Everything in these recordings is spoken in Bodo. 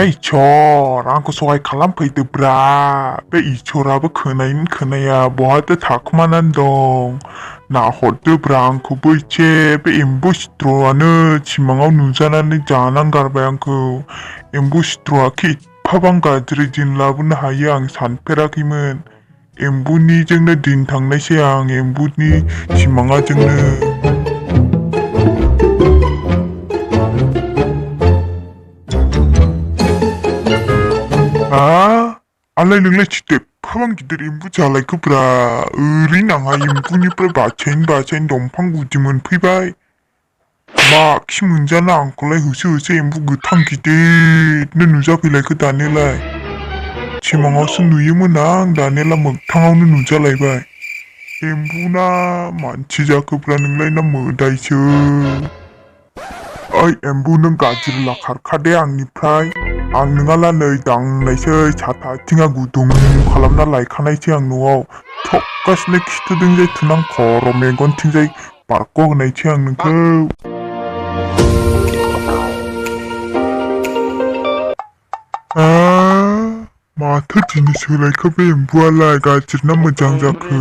इसर आंखौ सहाय खालामफैदोब्रा बे इसराबो खोनाया बहाथो थाखोमानानै दं नाहरदोब्रा आंखौबो इसे बे एम्बु सिथ्रआनो सिमाङाव नुजानानै जानानै गारबाय आंखौ एम्बु सिथ्रआ एफाबां गाज्रि दिन लाबोनो हायो आं सानफेराखैमोन एम्बुनिजोंनो दिन थांनायसै आं एम्बुनि सिमाङाजोंनो आलाय नोंलाय थिथे एफाबां गिदिर एम्बु जालायखोब्रा ओरैनो आंहा एम्बुनिफ्राय बासायनो दंफां गुदि मोनफैबाय मा खि मोनजाना आंखौलाय होसो एम्बु गोथां गिदिरनो नुजाफैलायखो दानियालाय सिमाङावसो नुयोमोन आं दानियाला मोगथाङावनो नुजालायबाय एम्बु ना मानसि जाखोब्रा नोंलाय ना मोदायसो ओइ एम्बु नों गाज्रिला खारखादे आंनिफ्राय आं नोङाला नै दांनायसै साथा आथिङा गुदुं खालामना लायखानायसै आं न'आव थक्कासिनो खिथुदोंजाय थुनां खर' मेगनथिंजाय बारग' होनायसै आं नोंखौ माथो दिनै सोलायखो बे एम्बुआलाय गाज्रि ना मोजां जाखो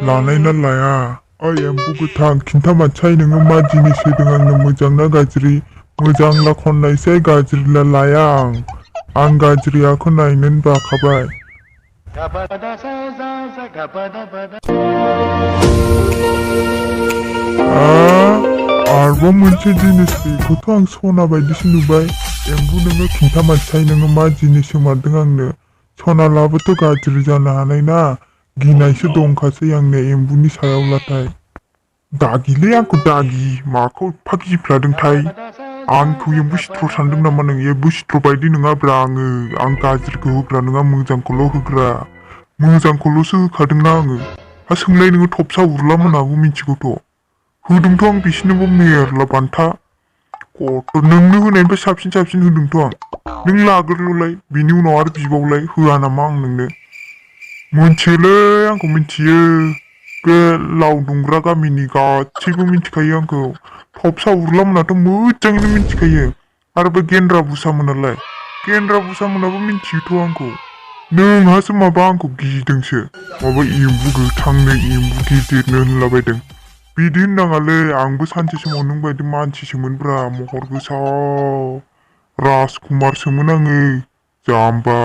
लानाय ना लाया ओइ एम्बु गोथां खिन्थामारसाय नोङो मा जिनिस होदों आंनो मोजां ना गाज्रि मोजां ला खननायसै गाज्रि लाया आं गाज्रियाखौ नायनोनो बाखाबाय आरोबाव मोनसे जिनिस बेखौथ' आं सना बायदिसो नुबाय एम्बु नोङो खिन्थामारसाय नोङो मा जिनिस होमारदों आंनो सना लाबोथ' गाज्रि जानो हानाय ना गिनायसो दंखासै आंनो एम्बुनि सायावब्लाथाय दागिलै आंखौ दागि माखौ एफा गिफ्लादोंथाय आंखौ एम्बु सिथ्र सानदों नामा नों एम्बु सिथ्र बायदि नङाब्रा आं गाज्रिखौ होग्रा नङा मोजांखौल' होग्रा मोजांखौल'सो होखादोंना आङो सोंलाय नोङो थबसा उरला मोनाबो मिथिगौथ' होदोंथ' आं बिसिनोबो मेरला बान्था गथ' नोंनो होनायनिफ्राय साबसिन होदोंथ' आं नों लाग्रोल'लाय बिनि उनाव आरो बिबावलाय होआ नामा आं नोंनो मोनथियोलै आंखौ मिथियो बे लावदुंग्रा गामिनि गासैबो मिथिखायो आंखौ थबसा उरला मोनाथ' मोजाङैनो मिथिखायो आरो बे गेन्द्रा बुसा मोनाबो मिथियोथ' आंखौ नोंहासो माबा आंखौ गिदोंसो माबा एम्बु गोथांनो एम्बु गिदिरनो होनलाबायदों बिदि होननाङालै आंबो सानसे समाव नों बायदि मानसिसोमोनब्रा महर गोसा राजकुमारसोमोन आङो जाम्बा